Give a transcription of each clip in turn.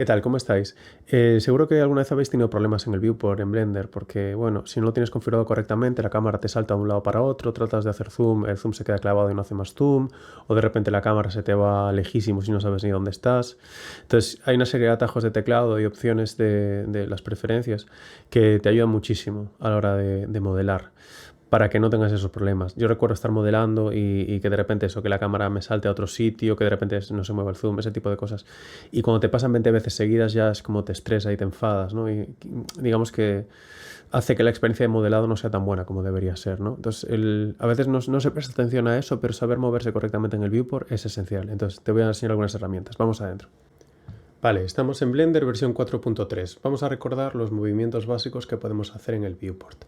¿Qué tal? ¿Cómo estáis? Seguro que alguna vez habéis tenido problemas en el viewport en Blender porque, bueno, si no lo tienes configurado correctamente, la cámara te salta de un lado para otro, tratas de hacer zoom, el zoom se queda clavado y no hace más zoom, o de repente la cámara se te va lejísimos y no sabes ni dónde estás. Entonces, hay una serie de atajos de teclado y opciones de las preferencias que te ayudan muchísimo a la hora de modelar para que no tengas esos problemas. Yo recuerdo estar modelando y que de repente eso, que la cámara me salte a otro sitio, que de repente no se mueva el zoom, ese tipo de cosas. Y cuando te pasan 20 veces seguidas ya es como te estresa y te enfadas, ¿no? Y digamos que hace que la experiencia de modelado no sea tan buena como debería ser, ¿no? Entonces, a veces no se presta atención a eso, pero saber moverse correctamente en el viewport es esencial. Entonces, te voy a enseñar algunas herramientas. Vamos adentro. Vale, estamos en Blender versión 4.3. Vamos a recordar los movimientos básicos que podemos hacer en el viewport.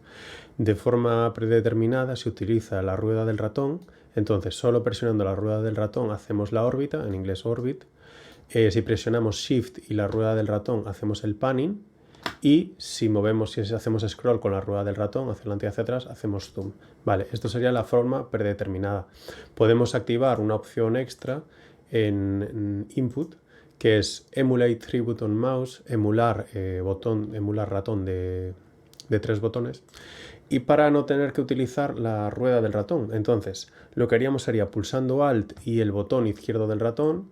De forma predeterminada se utiliza la rueda del ratón, entonces solo presionando la rueda del ratón hacemos la órbita, en inglés orbit. Si presionamos Shift y la rueda del ratón hacemos el panning, y si hacemos scroll con la rueda del ratón hacia adelante y hacia atrás, hacemos zoom. Vale, esto sería la forma predeterminada. Podemos activar una opción extra en input, que es Emulate 3 Button Mouse, emular ratón de 3 botones, y para no tener que utilizar la rueda del ratón. Entonces, lo que haríamos sería pulsando Alt y el botón izquierdo del ratón,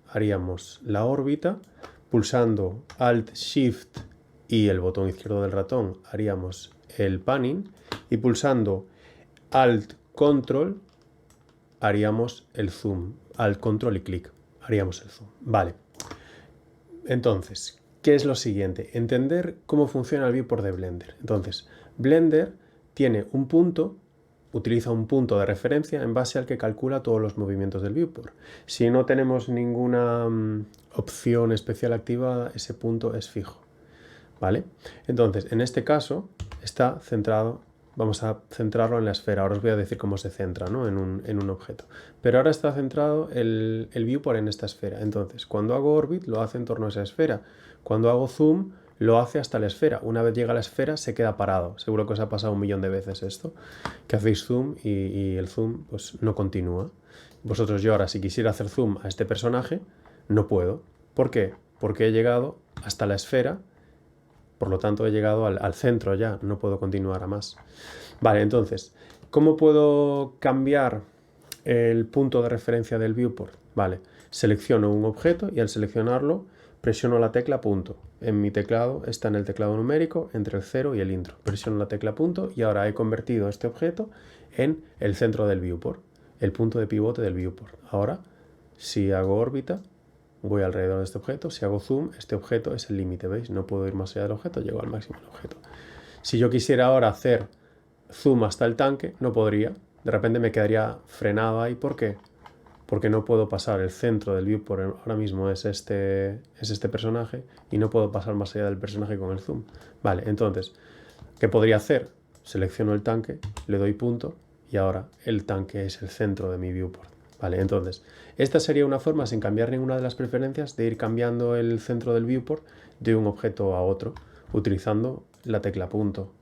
haríamos la órbita, pulsando Alt Shift y el botón izquierdo del ratón haríamos el panning, y pulsando Alt Control haríamos el zoom. Alt Control y clic haríamos el zoom. Vale. Entonces, ¿qué es lo siguiente? Entender cómo funciona el viewport de Blender. Entonces, Blender tiene un punto, utiliza un punto de referencia en base al que calcula todos los movimientos del viewport. Si no tenemos ninguna opción especial activada, ese punto es fijo. ¿Vale? Entonces, en este caso está centrado, vamos a centrarlo en la esfera. Ahora os voy a decir cómo se centra, ¿no? en un objeto. Pero ahora está centrado el viewport en esta esfera. Entonces, cuando hago orbit, lo hace en torno a esa esfera. Cuando hago zoom, lo hace hasta la esfera. Una vez llega a la esfera, se queda parado. Seguro que os ha pasado 1.000.000 de veces esto, que hacéis zoom y el zoom pues, no continúa. Vosotros, yo ahora, si quisiera hacer zoom a este personaje, no puedo. ¿Por qué? Porque he llegado hasta la esfera. Por lo tanto, he llegado al centro ya, no puedo continuar a más. Vale, entonces, ¿cómo puedo cambiar el punto de referencia del viewport? Vale, selecciono un objeto y al seleccionarlo presiono la tecla punto. En mi teclado está en el teclado numérico entre el 0 y el intro. Presiono la tecla punto y ahora he convertido este objeto en el centro del viewport, el punto de pivote del viewport. Ahora, si hago órbita, voy alrededor de este objeto. Si hago zoom, este objeto es el límite, ¿veis? No puedo ir más allá del objeto, llego al máximo del objeto. Si yo quisiera ahora hacer zoom hasta el tanque, no podría. De repente me quedaría frenado ahí. ¿Por qué? Porque no puedo pasar el centro del viewport, ahora mismo es este personaje, y no puedo pasar más allá del personaje con el zoom. Vale, entonces, ¿qué podría hacer? Selecciono el tanque, le doy punto, y ahora el tanque es el centro de mi viewport. Vale, entonces, esta sería una forma, sin cambiar ninguna de las preferencias, de ir cambiando el centro del viewport de un objeto a otro, utilizando la tecla punto.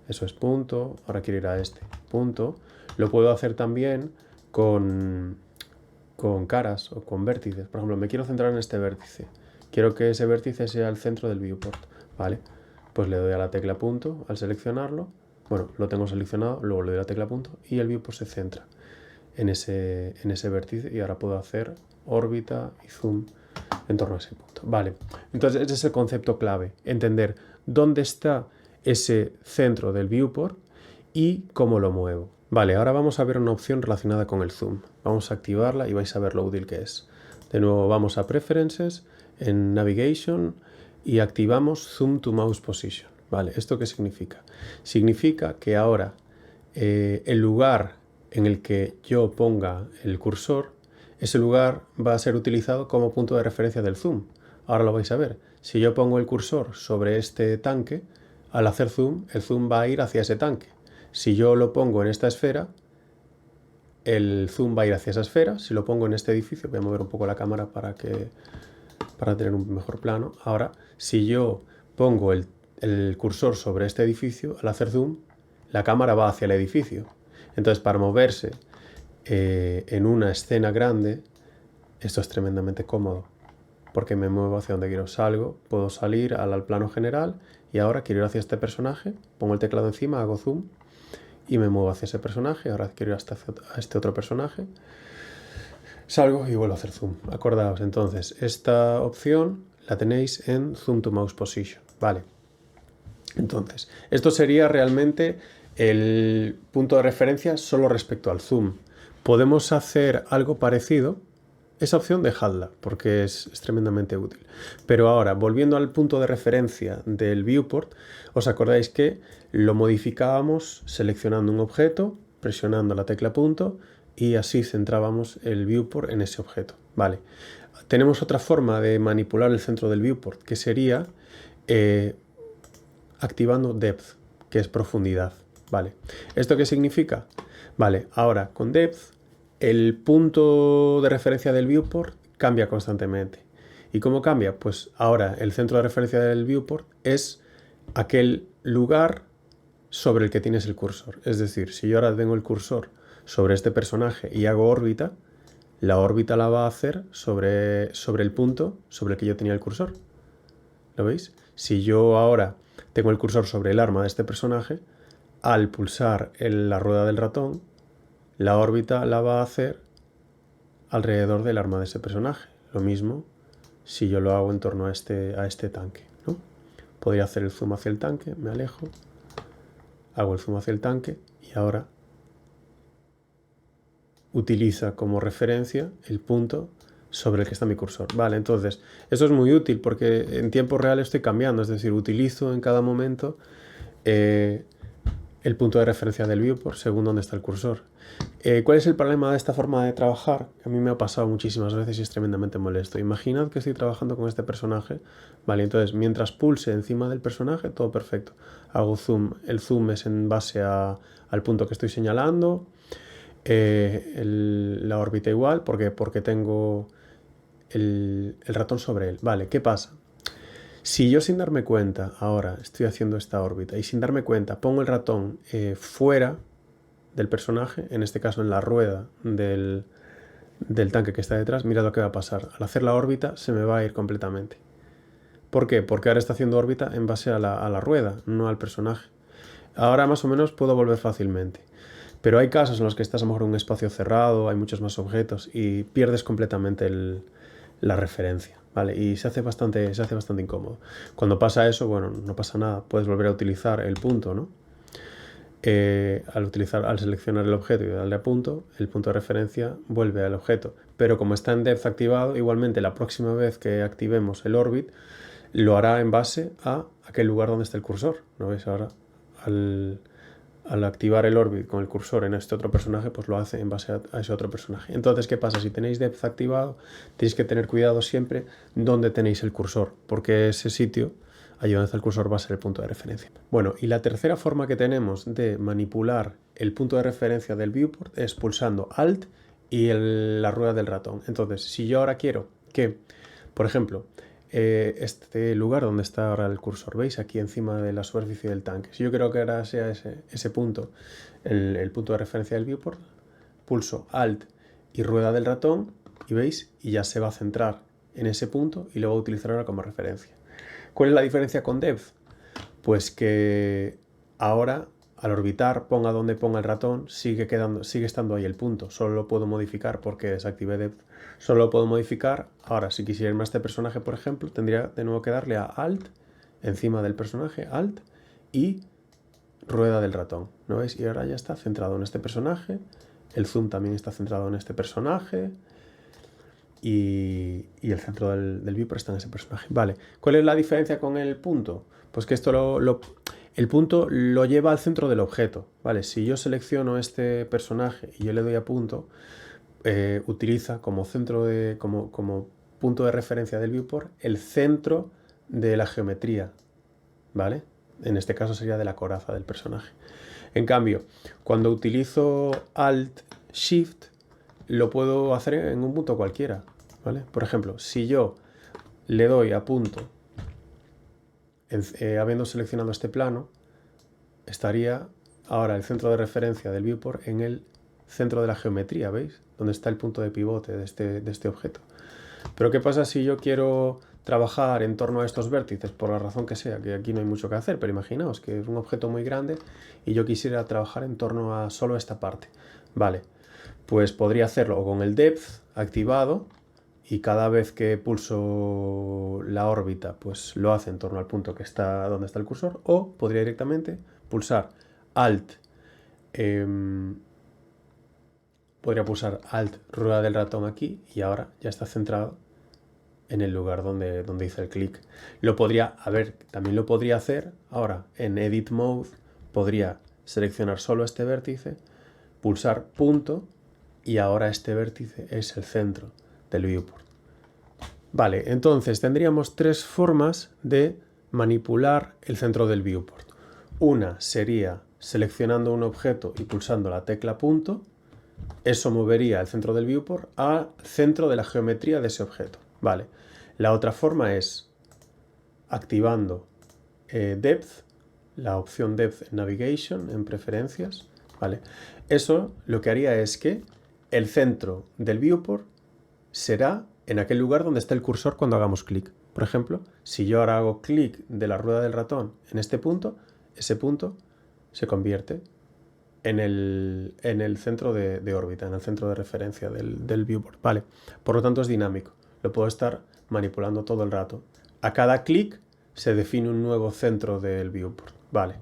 Eso es punto, ahora quiero ir a este punto. Lo puedo hacer también con caras o con vértices. Por ejemplo, me quiero centrar en este vértice. Quiero que ese vértice sea el centro del viewport. Vale, pues le doy a la tecla punto al seleccionarlo. Bueno, lo tengo seleccionado, luego le doy a la tecla punto y el viewport se centra en ese vértice, y ahora puedo hacer órbita y zoom en torno a ese punto. Vale, entonces ese es el concepto clave, entender dónde está ese centro del viewport y cómo lo muevo. Vale, ahora vamos a ver una opción relacionada con el zoom. Vamos a activarla y vais a ver lo útil que es. De nuevo vamos a Preferences, en Navigation, y activamos Zoom to Mouse Position. Vale, ¿esto qué significa? Significa que ahora el lugar en el que yo ponga el cursor, ese lugar va a ser utilizado como punto de referencia del zoom. Ahora lo vais a ver. Si yo pongo el cursor sobre este tanque, al hacer zoom, el zoom va a ir hacia ese tanque. Si yo lo pongo en esta esfera, el zoom va a ir hacia esa esfera. Si lo pongo en este edificio, voy a mover un poco la cámara para tener un mejor plano. Ahora, si yo pongo el cursor sobre este edificio, al hacer zoom, la cámara va hacia el edificio. Entonces, para moverse en una escena grande, esto es tremendamente cómodo. porque me muevo hacia donde quiero. Salgo, puedo salir al plano general y ahora quiero ir hacia este personaje, pongo el teclado encima, hago zoom y me muevo hacia ese personaje. Ahora quiero ir hasta a este otro personaje. Salgo y vuelvo a hacer zoom. Acordaos, entonces, esta opción la tenéis en Zoom to Mouse Position. Vale. Entonces, esto sería realmente el punto de referencia solo respecto al zoom. Podemos hacer algo parecido. Esa opción dejadla, porque es tremendamente útil. Pero ahora, volviendo al punto de referencia del viewport, os acordáis que lo modificábamos seleccionando un objeto, presionando la tecla punto, y así centrábamos el viewport en ese objeto. Vale. Tenemos otra forma de manipular el centro del viewport, que sería activando depth, que es profundidad. Vale. ¿Esto qué significa? Vale, ahora con depth el punto de referencia del viewport cambia constantemente. ¿Y cómo cambia? Pues ahora el centro de referencia del viewport es aquel lugar sobre el que tienes el cursor. Es decir, si yo ahora tengo el cursor sobre este personaje y hago órbita, la órbita la va a hacer sobre el punto sobre el que yo tenía el cursor. ¿Lo veis? Si yo ahora tengo el cursor sobre el arma de este personaje, al pulsar la rueda del ratón, la órbita la va a hacer alrededor del arma de ese personaje. Lo mismo si yo lo hago en torno a este tanque, ¿no? Podría hacer el zoom hacia el tanque, me alejo, hago el zoom hacia el tanque y ahora utiliza como referencia el punto sobre el que está mi cursor. Vale, entonces, esto es muy útil porque en tiempo real estoy cambiando, es decir, utilizo en cada momento el punto de referencia del viewport según dónde está el cursor. ¿Cuál es el problema de esta forma de trabajar? A mí me ha pasado muchísimas veces y es tremendamente molesto. Imaginad que estoy trabajando con este personaje, vale, entonces mientras pulse encima del personaje, todo perfecto. Hago zoom, el zoom es en base al punto que estoy señalando, la órbita igual, porque tengo el ratón sobre él. Vale, ¿qué pasa? Si yo sin darme cuenta, ahora estoy haciendo esta órbita y sin darme cuenta pongo el ratón fuera del personaje, en este caso en la rueda del tanque que está detrás, mirad lo que va a pasar. Al hacer la órbita se me va a ir completamente. ¿Por qué? Porque ahora está haciendo órbita en base a la rueda, no al personaje. Ahora más o menos puedo volver fácilmente. Pero hay casos en los que estás a lo mejor en un espacio cerrado, hay muchos más objetos y pierdes completamente la referencia, ¿vale? Y se hace bastante incómodo. Cuando pasa eso, bueno, no pasa nada, puedes volver a utilizar el punto, ¿no? Al seleccionar el objeto y darle a punto, el punto de referencia vuelve al objeto. Pero como está en depth activado, igualmente la próxima vez que activemos el orbit, lo hará en base a aquel lugar donde está el cursor. ¿No veis? Ahora, al activar el orbit con el cursor en este otro personaje, pues lo hace en base a ese otro personaje. Entonces, ¿qué pasa? Si tenéis depth activado, tenéis que tener cuidado siempre donde tenéis el cursor, porque ese sitio, allí donde está el cursor, va a ser el punto de referencia. Bueno, y la tercera forma que tenemos de manipular el punto de referencia del viewport es pulsando Alt y la rueda del ratón. Entonces, si yo ahora quiero que, por ejemplo, este lugar donde está ahora el cursor, ¿veis? Aquí encima de la superficie del tanque. Si yo quiero que ahora sea ese punto, el punto de referencia del viewport, pulso Alt y rueda del ratón y ¿veis? Y ya se va a centrar en ese punto y lo voy a utilizar ahora como referencia. ¿Cuál es la diferencia con depth? Pues que ahora al orbitar, ponga donde ponga el ratón, sigue estando ahí el punto. Solo lo puedo modificar porque desactivé depth. Solo lo puedo modificar. Ahora, si quisiera irme a este personaje, por ejemplo, tendría de nuevo que darle a Alt, encima del personaje, Alt, y rueda del ratón. ¿No veis? Y ahora ya está centrado en este personaje. El zoom también está centrado en este personaje. Y el centro del viewport está en ese personaje. Vale. ¿Cuál es la diferencia con el punto? Pues que esto el punto lo lleva al centro del objeto, ¿vale? Si yo selecciono este personaje y yo le doy a punto, utiliza como como punto de referencia del viewport el centro de la geometría, ¿vale? En este caso sería de la coraza del personaje. En cambio, cuando utilizo Alt Shift, lo puedo hacer en un punto cualquiera, ¿vale? Por ejemplo, si yo le doy a punto habiendo seleccionado este plano, estaría ahora el centro de referencia del viewport en el centro de la geometría, ¿veis? Donde está el punto de pivote de este objeto. Pero ¿qué pasa si yo quiero trabajar en torno a estos vértices, por la razón que sea, que aquí no hay mucho que hacer, pero imaginaos que es un objeto muy grande y yo quisiera trabajar en torno a solo esta parte? Vale, pues podría hacerlo con el depth activado y cada vez que pulso la órbita, pues lo hace en torno al punto que está donde está el cursor, o podría directamente pulsar Alt, podría pulsar Alt, rueda del ratón aquí y ahora ya está centrado en el lugar donde hice el clic. También lo podría hacer ahora en Edit Mode, podría seleccionar solo este vértice, pulsar punto y ahora este vértice es el centro del viewport. Vale, entonces tendríamos tres formas de manipular el centro del viewport. Una sería seleccionando un objeto y pulsando la tecla punto. Eso movería el centro del viewport al centro de la geometría de ese objeto. Vale. La otra forma es activando Depth, la opción Depth en Navigation, en preferencias. Vale. Eso lo que haría es que el centro del viewport será en aquel lugar donde está el cursor cuando hagamos clic. Por ejemplo, si yo ahora hago clic de la rueda del ratón en este punto, ese punto se convierte en el centro de órbita, en el centro de referencia del viewport. Vale, por lo tanto es dinámico. Lo puedo estar manipulando todo el rato. A cada clic se define un nuevo centro del viewport. Vale.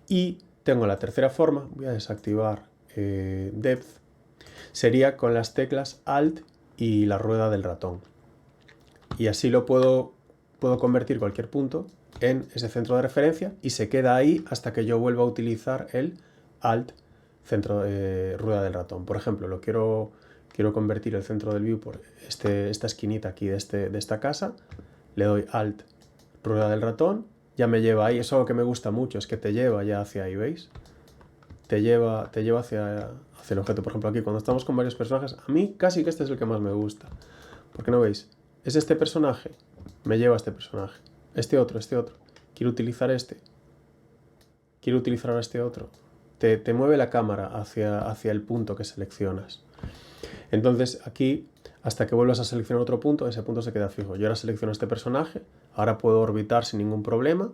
Y tengo la tercera forma, voy a desactivar Depth, sería con las teclas Alt y la rueda del ratón. Y así lo puedo convertir cualquier punto en ese centro de referencia y se queda ahí hasta que yo vuelva a utilizar el Alt, centro rueda del ratón. Por ejemplo, quiero convertir el centro del viewport, esta esquinita aquí de esta casa, le doy Alt, rueda del ratón, ya me lleva ahí. Eso es algo que me gusta mucho, es que te lleva ya hacia ahí, ¿veis? Te lleva hacia el objeto. Por ejemplo, aquí cuando estamos con varios personajes, a mí casi que este es el que más me gusta. ¿Por qué no veis? Es este personaje, me lleva a este personaje. Este otro. Quiero utilizar este. Quiero utilizar ahora este otro. Te mueve la cámara hacia el punto que seleccionas. Entonces aquí, hasta que vuelvas a seleccionar otro punto, ese punto se queda fijo. Yo ahora selecciono este personaje, ahora puedo orbitar sin ningún problema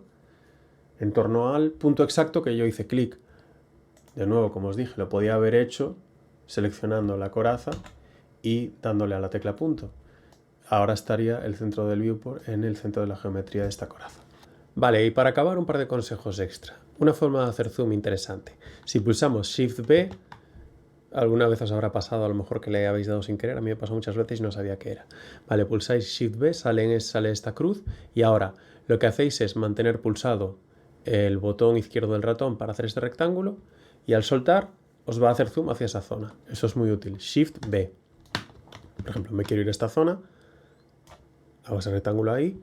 en torno al punto exacto que yo hice clic. De nuevo, como os dije, lo podía haber hecho seleccionando la coraza y dándole a la tecla punto. Ahora estaría el centro del viewport en el centro de la geometría de esta coraza. Vale, y para acabar un par de consejos extra. Una forma de hacer zoom interesante. Si pulsamos Shift B, alguna vez os habrá pasado a lo mejor que le habéis dado sin querer, a mí me pasó muchas veces y no sabía qué era. Vale, pulsáis Shift B, sale esta cruz y ahora lo que hacéis es mantener pulsado el botón izquierdo del ratón para hacer este rectángulo y al soltar os va a hacer zoom hacia esa zona. Eso es muy útil. Shift B. Por ejemplo, me quiero ir a esta zona, hago ese rectángulo ahí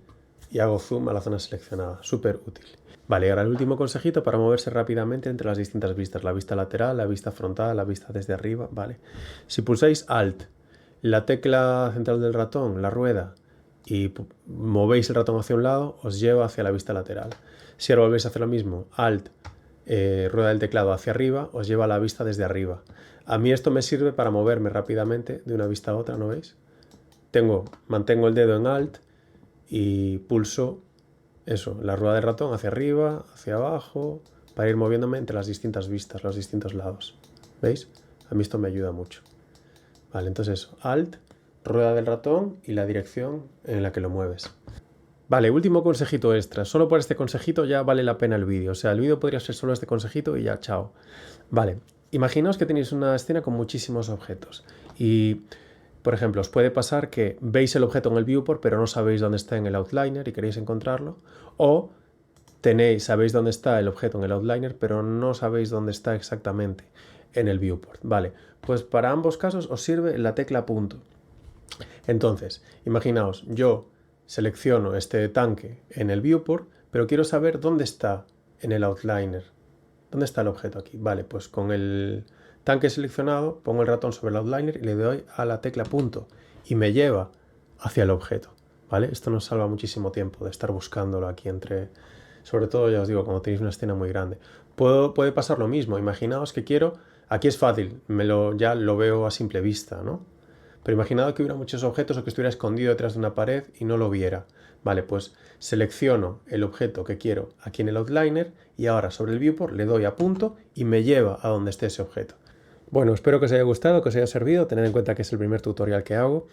y hago zoom a la zona seleccionada. Súper útil. Vale, ahora el último consejito para moverse rápidamente entre las distintas vistas. La vista lateral, la vista frontal, la vista desde arriba. Vale. Si pulsáis Alt, la tecla central del ratón, la rueda, y movéis el ratón hacia un lado, os lleva hacia la vista lateral. Si ahora volvéis a hacer lo mismo, Alt, rueda del teclado hacia arriba, os lleva a la vista desde arriba. A mí esto me sirve para moverme rápidamente de una vista a otra, ¿no veis? Mantengo el dedo en Alt y pulso eso, la rueda del ratón hacia arriba, hacia abajo, para ir moviéndome entre las distintas vistas, los distintos lados. ¿Veis? A mí esto me ayuda mucho. Vale, entonces eso, Alt, rueda del ratón y la dirección en la que lo mueves. Vale, último consejito extra. Solo por este consejito ya vale la pena el vídeo. O sea, el vídeo podría ser solo este consejito y ya, chao. Vale, imaginaos que tenéis una escena con muchísimos objetos y, por ejemplo, os puede pasar que veis el objeto en el viewport pero no sabéis dónde está en el outliner y queréis encontrarlo, o sabéis dónde está el objeto en el outliner pero no sabéis dónde está exactamente en el viewport. Vale, pues para ambos casos os sirve la tecla punto. Entonces, imaginaos, yo selecciono este tanque en el viewport, pero quiero saber dónde está en el outliner. ¿Dónde está el objeto aquí? Vale, pues con el tanque seleccionado pongo el ratón sobre el outliner y le doy a la tecla punto y me lleva hacia el objeto. ¿Vale? Esto nos salva muchísimo tiempo de estar buscándolo aquí sobre todo, ya os digo, cuando tenéis una escena muy grande. Puede pasar lo mismo. Imaginaos que quiero... Aquí es fácil, ya lo veo a simple vista, ¿no? Pero imaginado que hubiera muchos objetos o que estuviera escondido detrás de una pared y no lo viera. Vale, pues selecciono el objeto que quiero aquí en el outliner y ahora sobre el viewport le doy a punto y me lleva a donde esté ese objeto. Bueno, espero que os haya gustado, que os haya servido. Tened en cuenta que es el primer tutorial que hago.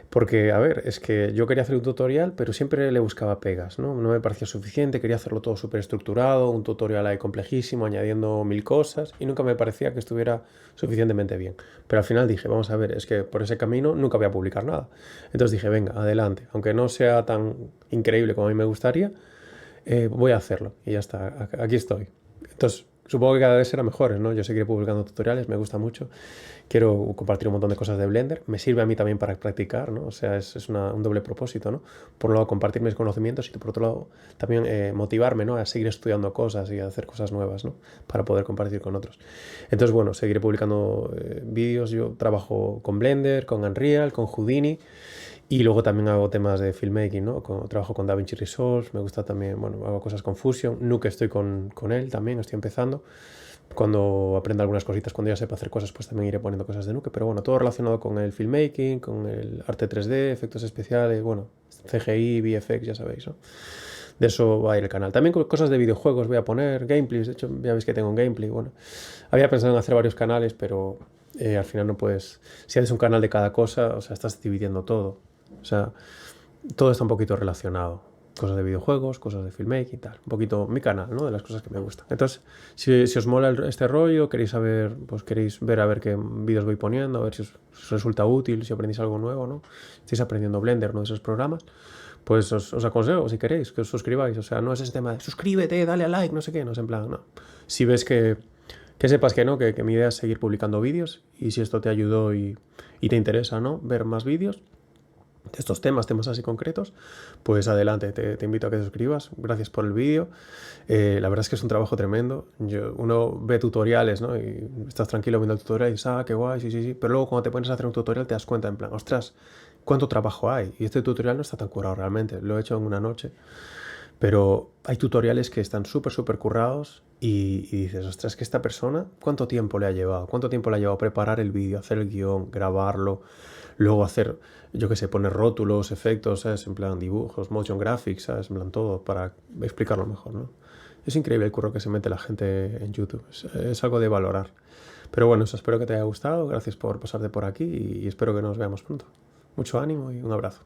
Porque, a ver, es que yo quería hacer un tutorial, pero siempre le buscaba pegas, ¿no? No me parecía suficiente, quería hacerlo todo súper estructurado, un tutorial ahí complejísimo, añadiendo 1000 cosas, y nunca me parecía que estuviera suficientemente bien. Pero al final dije, vamos a ver, es que por ese camino nunca voy a publicar nada. Entonces dije, venga, adelante, aunque no sea tan increíble como a mí me gustaría, voy a hacerlo, y ya está, aquí estoy. Entonces, supongo que cada vez será mejores, ¿no? Yo seguiré publicando tutoriales, me gusta mucho. Quiero compartir un montón de cosas de Blender. Me sirve a mí también para practicar, ¿no? O sea, es un doble propósito, ¿no? Por un lado, compartir mis conocimientos y por otro lado, también motivarme, ¿no? A seguir estudiando cosas y a hacer cosas nuevas, ¿no? Para poder compartir con otros. Entonces, bueno, seguiré publicando vídeos. Yo trabajo con Blender, con Unreal, con Houdini. Y luego también hago temas de filmmaking, ¿no? Trabajo con DaVinci Resolve, me gusta también, bueno, hago cosas con Fusion. Nuke estoy con él también, estoy empezando. Cuando aprenda algunas cositas, cuando ya sepa hacer cosas, pues también iré poniendo cosas de Nuke. Pero bueno, todo relacionado con el filmmaking, con el arte 3D, efectos especiales, bueno, CGI, VFX, ya sabéis, ¿no? De eso va a ir el canal. También con cosas de videojuegos voy a poner, gameplays, de hecho ya veis que tengo un gameplay, bueno. Había pensado en hacer varios canales, pero al final no puedes... Si haces un canal de cada cosa, o sea, estás dividiendo todo. O sea, todo está un poquito relacionado. Cosas de videojuegos, cosas de filmmaking y tal. Un poquito mi canal, ¿no? De las cosas que me gustan. Entonces, si os mola este rollo, queréis saber, pues queréis ver a ver qué vídeos voy poniendo, a ver si os resulta útil, si aprendéis algo nuevo, ¿no? Estáis aprendiendo Blender, ¿no? De esos programas, pues os aconsejo, si queréis, que os suscribáis. O sea, no es ese tema de suscríbete, dale a like, no sé qué, no es en plan, no. Si ves que sepas que no, que mi idea es seguir publicando vídeos y si esto te ayudó y te interesa, ¿no? Ver más vídeos de estos temas así concretos, pues adelante, te invito a que te suscribas. Gracias por el vídeo. La verdad es que es un trabajo tremendo. Uno ve tutoriales, ¿no? Y estás tranquilo viendo el tutorial y dices, ah, qué guay, sí, sí, sí. Pero luego cuando te pones a hacer un tutorial te das cuenta en plan, ostras, ¿cuánto trabajo hay? Y este tutorial no está tan currado realmente. Lo he hecho en una noche. Pero hay tutoriales que están súper currados y dices, ostras, que esta persona, ¿cuánto tiempo le ha llevado? ¿Cuánto tiempo le ha llevado preparar el vídeo, hacer el guión, grabarlo, luego hacer, yo qué sé, poner rótulos, efectos, ¿sabes? En plan dibujos, motion graphics, ¿sabes? En plan todo para explicarlo mejor, ¿no? Es increíble el curro que se mete la gente en YouTube, es algo de valorar. Pero bueno, eso, espero que te haya gustado, gracias por pasarte por aquí y espero que nos veamos pronto. Mucho ánimo y un abrazo.